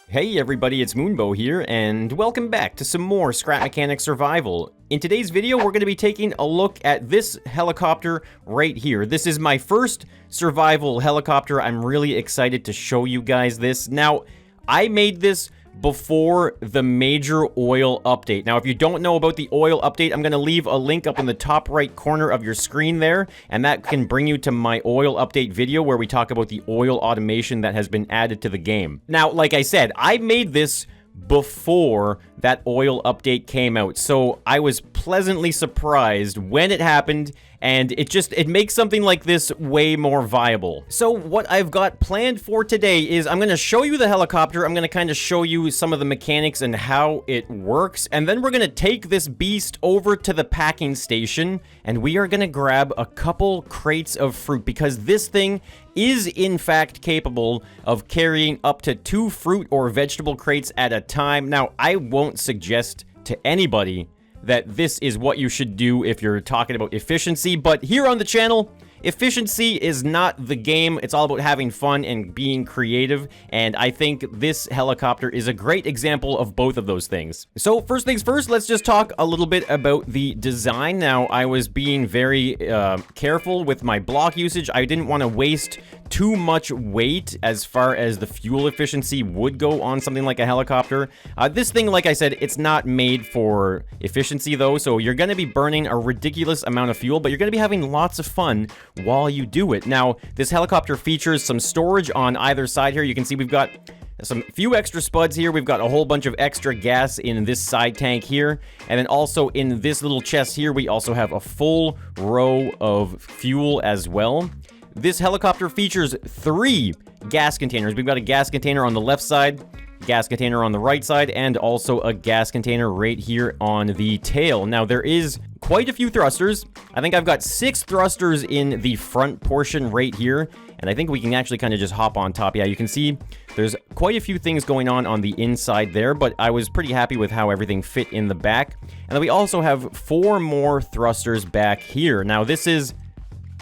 Hey everybody, it's Moonbo here, and welcome back to some more Scrap Mechanic Survival. In today's video, we're going to be taking a look at this helicopter right here. This is my first survival helicopter. I'm really excited to show you guys this. Now, I made this before the major oil update. Now, if you don't know about the oil update, I'm going to leave a link up in the top right corner of your screen there, and that can bring you to my oil update video where we talk about the oil automation that has been added to the game. Now, like I said, I made this before that oil update came out, so I was pleasantly surprised when it happened, and it makes something like this way more viable. So what I've got planned for today is I'm going to show you the helicopter. I'm going to kind of show you some of the mechanics and how it works, and then we're going to take this beast over to the packing station, and we are going to grab a couple crates of fruit, because this thing is in fact capable of carrying up to 2 fruit or vegetable crates at a time. Now, I won't suggest to anybody that this is what you should do if you're talking about efficiency, but here on the channel, efficiency is not the game. It's all about having fun and being creative, and I think this helicopter is a great example of both of those things. So first things first, let's just talk a little bit about the design. Now, I was being very careful with my block usage. I didn't want to waste too much weight as far as the fuel efficiency would go on something like a helicopter. This thing, like I said, it's not made for efficiency though, so you're going to be burning a ridiculous amount of fuel, but you're going to be having lots of fun while you do it. Now, this helicopter features some storage on either side here. You can see we've got some few extra spuds here. We've got a whole bunch of extra gas in this side tank here, and then also in this little chest here, we also have a full row of fuel as well. This helicopter features 3 gas containers. We've got a gas container on the left side, gas container on the right side, and also a gas container right here on the tail. Now, there is quite a few thrusters. I think I've got 6 thrusters in the front portion right here, and I think we can actually kind of just hop on top. Yeah, you can see there's quite a few things going on the inside there, but I was pretty happy with how everything fit in the back. And then we also have 4 more thrusters back here. Now, this is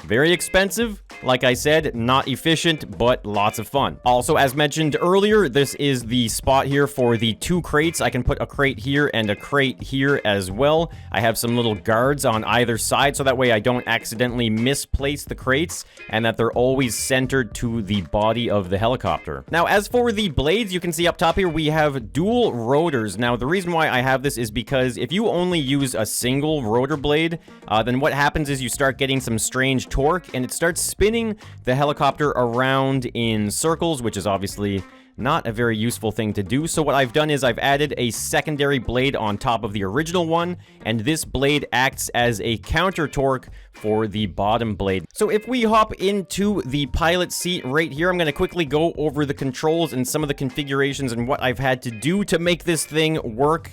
very expensive, like I said, not efficient, but lots of fun. Also, as mentioned earlier, this is the spot here for the 2 crates. I can put a crate here and a crate here as well. I have some little guards on either side, so that way I don't accidentally misplace the crates, and that they're always centered to the body of the helicopter. Now, as for the blades, you can see up top here, we have dual rotors. Now, the reason why I have this is because if you only use a single rotor blade, then what happens is you start getting some strange torque, and it starts spinning the helicopter around in circles, which is obviously not a very useful thing to do. So what I've done is I've added a secondary blade on top of the original one, and this blade acts as a counter torque for the bottom blade. So if we hop into the pilot seat right here, I'm going to quickly go over the controls and some of the configurations and what I've had to do to make this thing work.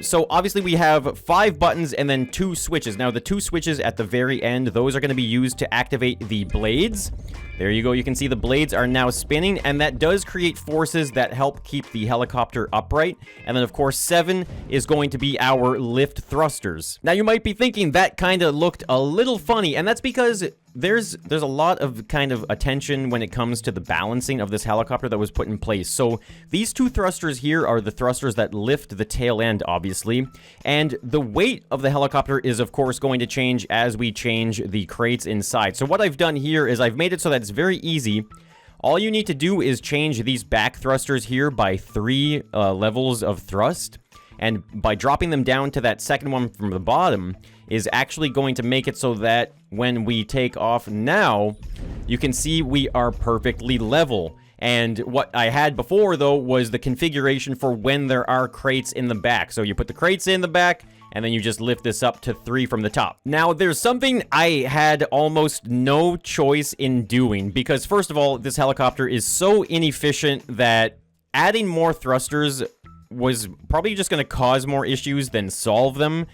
So obviously we have 5 buttons and then 2 switches. Now, the 2 switches at the very end, those are going to be used to activate the blades. There you go. You can see the blades are now spinning, and that does create forces that help keep the helicopter upright. And then, of course, 7 is going to be our lift thrusters. Now, you might be thinking that kind of looked a little funny, and that's because there's a lot of kind of attention when it comes to the balancing of this helicopter that was put in place. So these 2 thrusters here are the thrusters that lift the tail end, obviously, and the weight of the helicopter is of course going to change as we change the crates inside. So what I've done here is I've made it so that it's very easy. All you need to do is change these back thrusters here by 3 levels of thrust, and by dropping them down to that second one from the bottom is actually going to make it so that when we take off now, you can see we are perfectly level. And what I had before, though, was the configuration for when there are crates in the back. So you put the crates in the back, and then you just lift this up to 3 from the top. Now, there's something I had almost no choice in doing, because first of all, this helicopter is so inefficient that adding more thrusters was probably just going to cause more issues than solve them.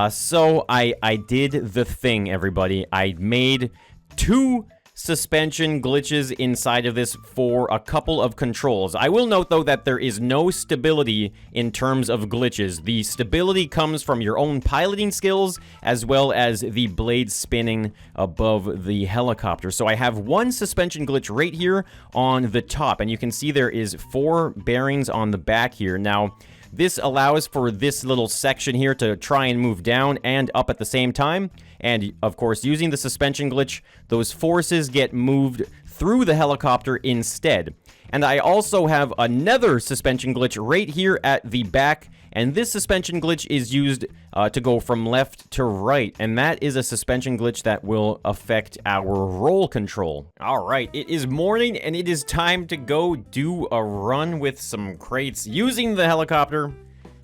So I did the thing, everybody. I made 2 suspension glitches inside of this for a couple of controls. I will note, though, that there is no stability in terms of glitches. The stability comes from your own piloting skills, as well as the blade spinning above the helicopter. So I have one suspension glitch right here on the top, and you can see there is 4 bearings on the back here. Now, this allows for this little section here to try and move down and up at the same time. And, of course, using the suspension glitch, those forces get moved through the helicopter instead. And I also have another suspension glitch right here at the back. And this suspension glitch is used to go from left to right. And that is a suspension glitch that will affect our roll control. All right, it is morning and it is time to go do a run with some crates using the helicopter.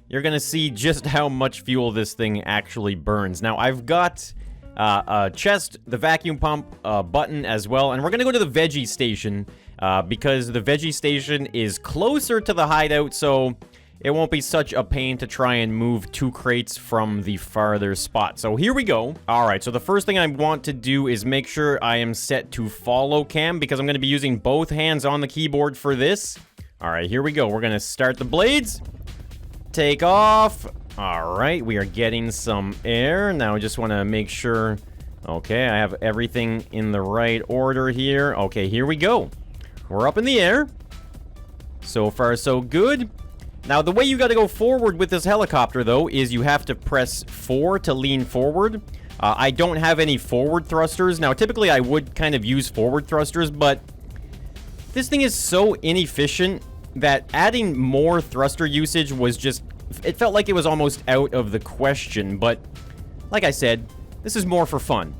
You're going to see just how much fuel this thing actually burns. Now, I've got a chest, the vacuum pump button as well. And we're going to go to the veggie station because the veggie station is closer to the hideout. So it won't be such a pain to try and move 2 crates from the farther spot. So here we go. All right, so the first thing I want to do is make sure I am set to follow cam because I'm going to be using both hands on the keyboard for this. All right, here we go. We're going to start the blades. Take off. All right, we are getting some air. Now I just want to make sure. Okay, I have everything in the right order here. Okay, here we go. We're up in the air. So far, so good. Now, the way you got to go forward with this helicopter, though, is you have to press 4 to lean forward. I don't have any forward thrusters. Now, typically, I would kind of use forward thrusters, but this thing is so inefficient that adding more thruster usage was just... It felt like it was almost out of the question, but like I said, this is more for fun.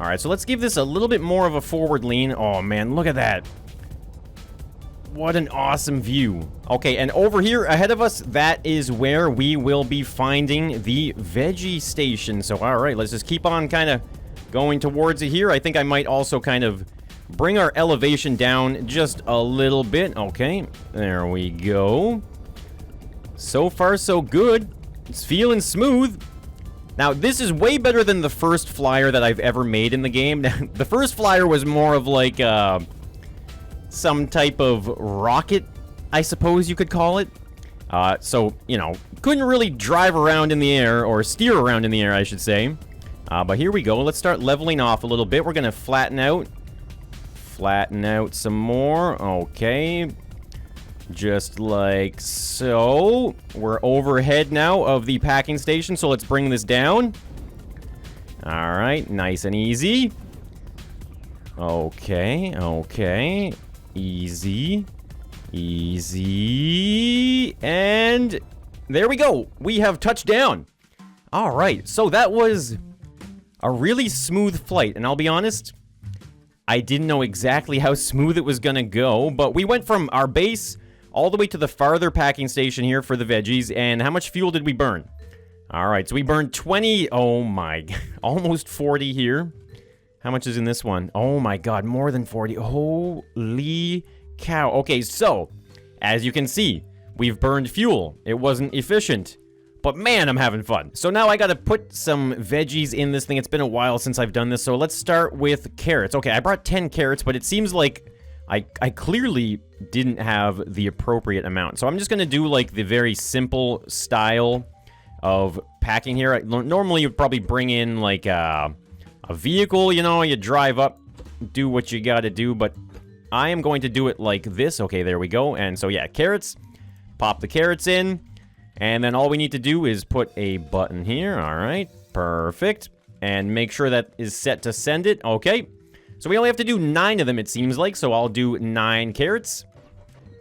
All right, so let's give this a little bit more of a forward lean. Oh, man, look at that. What an awesome view. Okay, and over here ahead of us, that is where we will be finding the veggie station. So, all right, let's just keep on kind of going towards it here. I think I might also kind of bring our elevation down just a little bit. Okay, there we go. So far, so good. It's feeling smooth. Now, this is way better than the first flyer that I've ever made in the game. The first flyer was more of like some type of rocket, I suppose you could call it. So, you know, couldn't really drive around in the air, or steer around in the air, I should say. But here we go. Let's start leveling off a little bit. We're going to flatten out. Flatten out some more. Okay. Just like so. We're overhead now of the packing station, so let's bring this down. All right, nice and easy. Okay, okay. Easy. Easy. And there we go. We have touched down. All right, so that was a really smooth flight, and I'll be honest, I didn't know exactly how smooth it was gonna go, but we went from our base all the way to the farther packing station here for the veggies, and how much fuel did we burn? All right, so we burned 20, oh my, almost 40 here. How much is in this one? Oh my god, more than 40, holy cow. Okay, so, as you can see, we've burned fuel. It wasn't efficient, but man, I'm having fun. So now I gotta put some veggies in this thing. It's been a while since I've done this, so let's start with carrots. Okay, I brought 10 carrots, but it seems like I clearly didn't have the appropriate amount. So I'm just gonna do like the very simple style of packing here. Normally you'd probably bring in like a vehicle, you know, you drive up, do what you gotta do, but I am going to do it like this. Okay, there we go. And so yeah, carrots, pop the carrots in, and then all we need to do is put a button here. All right, perfect. And make sure that is set to send it. Okay. So we only have to do 9 of them, it seems like. So I'll do 9 carrots.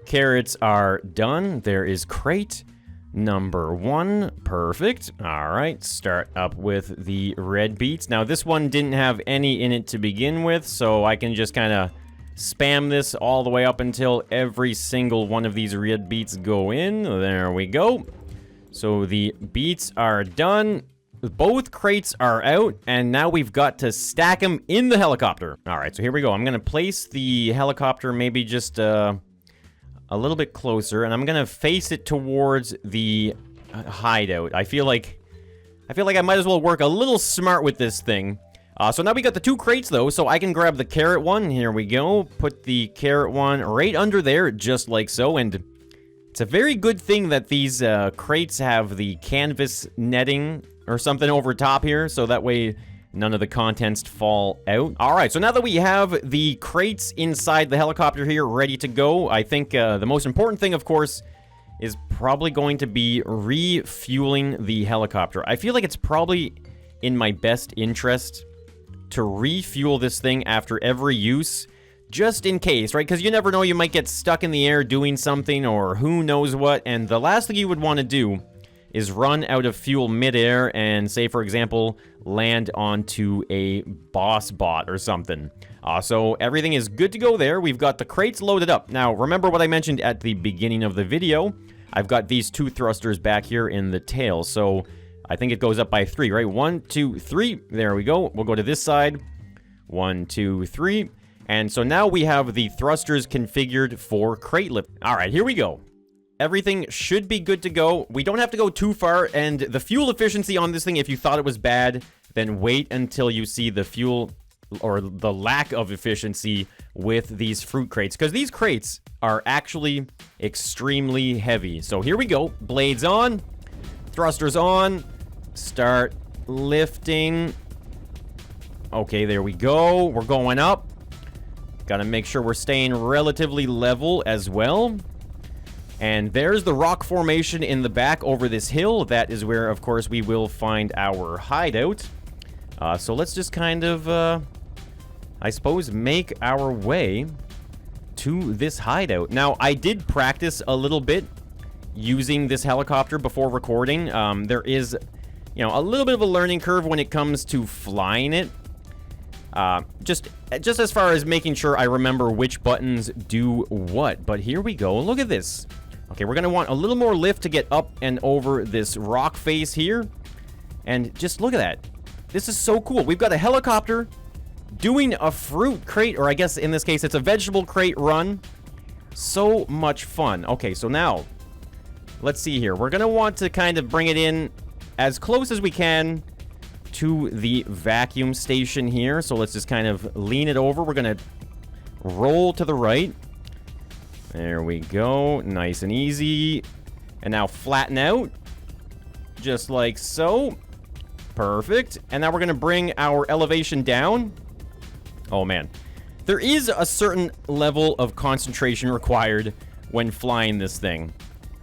Carrots are done. There is crate number 1. Perfect. All right. Start up with the red beets. Now, this one didn't have any in it to begin with, so I can just kind of spam this all the way up until every single one of these red beets go in. There we go. So the beets are done. Both crates are out, and now we've got to stack them in the helicopter. All right, so here we go. I'm going to place the helicopter maybe just a little bit closer, and I'm going to face it towards the hideout. I feel like I might as well work a little smart with this thing. So now we got the 2 crates, though, so I can grab the carrot one. Here we go. Put the carrot one right under there, just like so. And it's a very good thing that these crates have the canvas netting or something over top here, so that way none of the contents fall out. All right, so now that we have the crates inside the helicopter here ready to go, I think the most important thing, of course, is probably going to be refueling the helicopter. I feel like it's probably in my best interest to refuel this thing after every use, just in case, right? Because you never know, you might get stuck in the air doing something or who knows what, and the last thing you would want to do is run out of fuel midair and, say, for example, land onto a boss bot or something. So everything is good to go there. We've got the crates loaded up. Now, remember what I mentioned at the beginning of the video? I've got these 2 thrusters back here in the tail, so I think it goes up by 3, right? 1, 2, 3. There we go. We'll go to this side. 1, 2, 3. And so now we have the thrusters configured for crate lift. All right, here we go. Everything should be good to go. We don't have to go too far, and the fuel efficiency on this thing, if you thought it was bad, then wait until you see the fuel or the lack of efficiency with these fruit crates, because these crates are actually extremely heavy. So here we go. Blades on. Thrusters on. Start lifting. Okay, there we go. We're going up. Gotta make sure we're staying relatively level as well. And there's the rock formation in the back over this hill. That is where, of course, we will find our hideout. So let's just kind of, I suppose, make our way to this hideout. Now, I did practice a little bit using this helicopter before recording. There is, a little bit of a learning curve when it comes to flying it. Just as far as making sure I remember which buttons do what. But here we go. Look at this. Okay, we're going to want a little more lift to get up and over this rock face here. And just look at that. This is so cool. We've got a helicopter doing a fruit crate, or I guess in this case it's a vegetable crate run. So much fun. Okay, so now, let's see here. We're going to want to kind of bring it in as close as we can to the vacuum station here. So let's just kind of lean it over. We're going to roll to the right. There we go. Nice and easy. And now flatten out. Just like so. Perfect. And now we're going to bring our elevation down. Oh, man. There is a certain level of concentration required when flying this thing.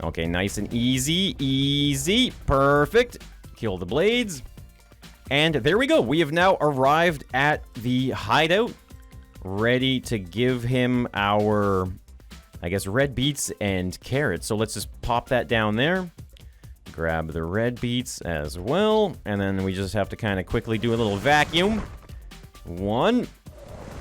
Okay, nice and easy. Easy. Perfect. Kill the blades. And there we go. We have now arrived at the hideout. Ready to give him our, I guess, red beets and carrots. So let's just pop that down there. Grab the red beets as well. And then we just have to kind of quickly do a little vacuum. 1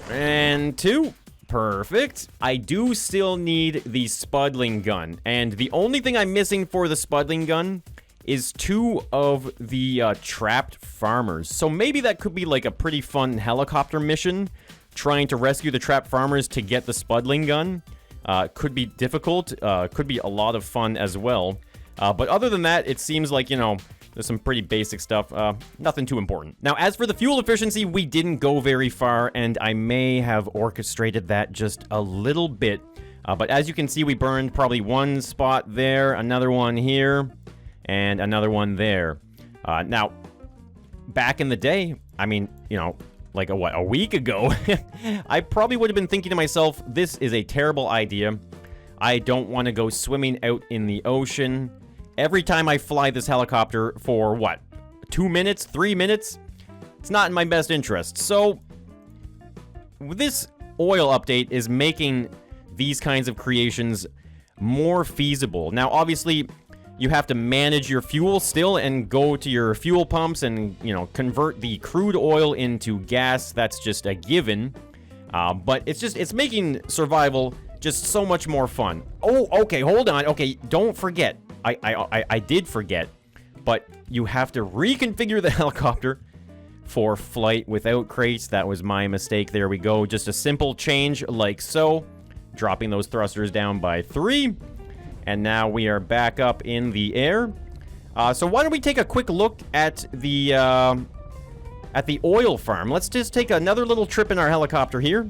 and 2. Perfect. I do still need the spuddling gun. And the only thing I'm missing for the spuddling gun is 2 of the trapped farmers. So maybe that could be like a pretty fun helicopter mission, trying to rescue the trapped farmers to get the spuddling gun. Could be difficult, could be a lot of fun as well. But other than that, it seems like, there's some pretty basic stuff, nothing too important. Now, as for the fuel efficiency, we didn't go very far, and I may have orchestrated that just a little bit. But as you can see, we burned probably 1 spot there, another one here, and another one there. Now, back in the day, I mean, like a week ago, I probably would have been thinking to myself, this is a terrible idea. I don't want to go swimming out in the ocean. Every time I fly this helicopter for, 2 minutes, 3 minutes? It's not in my best interest. So, this oil update is making these kinds of creations more feasible. Now, obviously, you have to manage your fuel still and go to your fuel pumps and, convert the crude oil into gas. That's just a given. But it's making survival just so much more fun. Oh, okay, hold on. Okay, don't forget. I did forget, but you have to reconfigure the helicopter for flight without crates. That was my mistake. There we go. Just a simple change like so. Dropping those thrusters down by 3. And now we are back up in the air. So why don't we take a quick look at the at the oil farm. Let's just take another little trip in our helicopter here.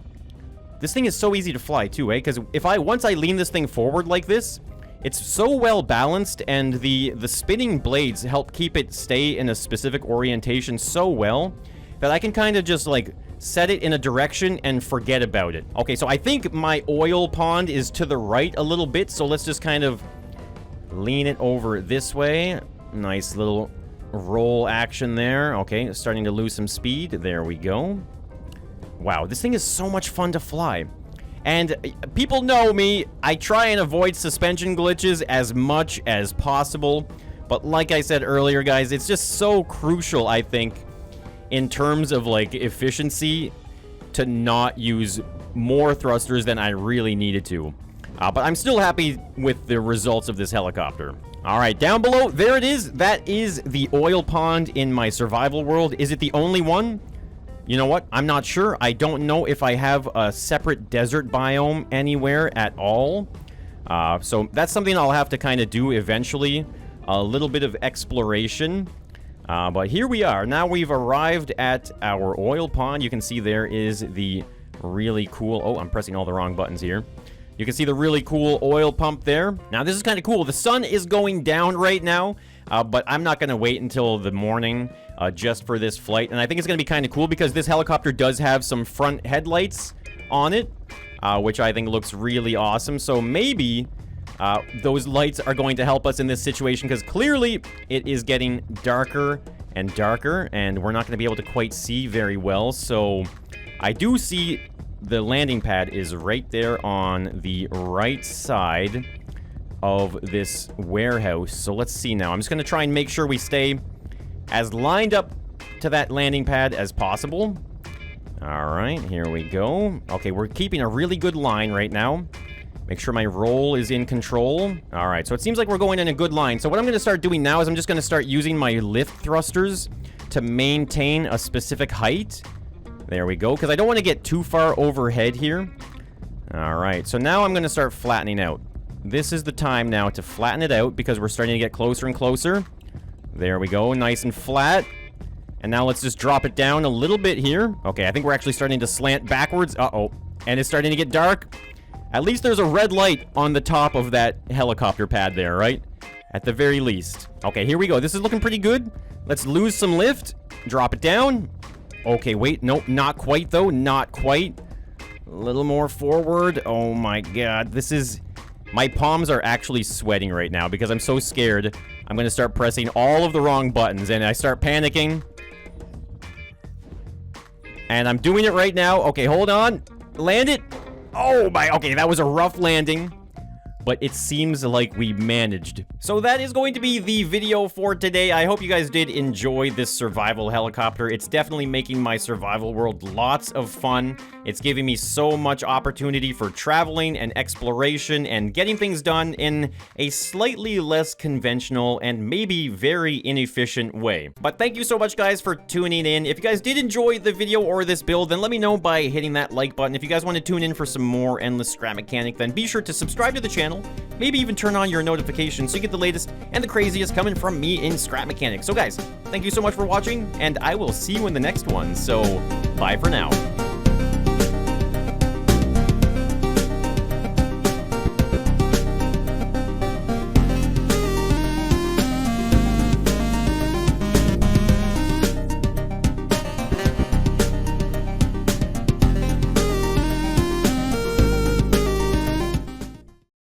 This thing is so easy to fly too, because once I lean this thing forward like this, it's so well balanced, and the spinning blades help keep it stay in a specific orientation so well that I can kind of just like set it in a direction and forget about it. Okay, so I think my oil pond is to the right a little bit, so let's just kind of lean it over this way. Nice little roll action there. Okay, starting to lose some speed. There we go. Wow, this thing is so much fun to fly. And people know me, I try and avoid suspension glitches as much as possible. But like I said earlier, guys, it's just so crucial, I think, in terms of, like, efficiency to not use more thrusters than I really needed to. But I'm still happy with the results of this helicopter. All right, down below, there it is. That is the oil pond in my survival world. Is it the only one? You know what? I'm not sure. I don't know if I have a separate desert biome anywhere at all. So that's something I'll have to kind of do eventually. A little bit of exploration. But here we are. Now we've arrived at our oil pond. You can see there is the really cool... Oh, I'm pressing all the wrong buttons here. You can see the really cool oil pump there. Now, this is kind of cool. The sun is going down right now, but I'm not going to wait until the morning just for this flight. And I think it's going to be kind of cool because this helicopter does have some front headlights on it, which I think looks really awesome. So maybe those lights are going to help us in this situation because clearly it is getting darker and darker, and we're not going to be able to quite see very well. So I do see... The landing pad is right there on the right side of this warehouse. So let's see now. I'm just going to try and make sure we stay as lined up to that landing pad as possible. All right, here we go. Okay, we're keeping a really good line right now. Make sure my roll is in control. All right, so it seems like we're going in a good line. So what I'm going to start doing now is I'm just going to start using my lift thrusters to maintain a specific height. There we go, because I don't want to get too far overhead here. All right, so now I'm going to start flattening out. This is the time now to flatten it out because we're starting to get closer and closer. There we go, nice and flat. And now let's just drop it down a little bit here. Okay, I think we're actually starting to slant backwards. Uh-oh, and it's starting to get dark. At least there's a red light on the top of that helicopter pad there, right? At the very least. Okay, here we go. This is looking pretty good. Let's lose some lift. Drop it down. Okay, wait. Nope, not quite, though. Not quite. A little more forward. Oh, my God. This is... My palms are actually sweating right now because I'm so scared. I'm going to start pressing all of the wrong buttons, and I start panicking. And I'm doing it right now. Okay, hold on. Land it. Oh, my... Okay, that was a rough landing. But it seems like we managed. So that is going to be the video for today. I hope you guys did enjoy this survival helicopter. It's definitely making my survival world lots of fun. It's giving me so much opportunity for traveling and exploration and getting things done in a slightly less conventional and maybe very inefficient way. But thank you so much, guys, for tuning in. If you guys did enjoy the video or this build, then let me know by hitting that like button. If you guys want to tune in for some more Endless Scrap Mechanic, then be sure to subscribe to the channel. Maybe even turn on your notifications so you get the latest and the craziest coming from me in Scrap Mechanic. So guys, thank you so much for watching, and I will see you in the next one. So, bye for now.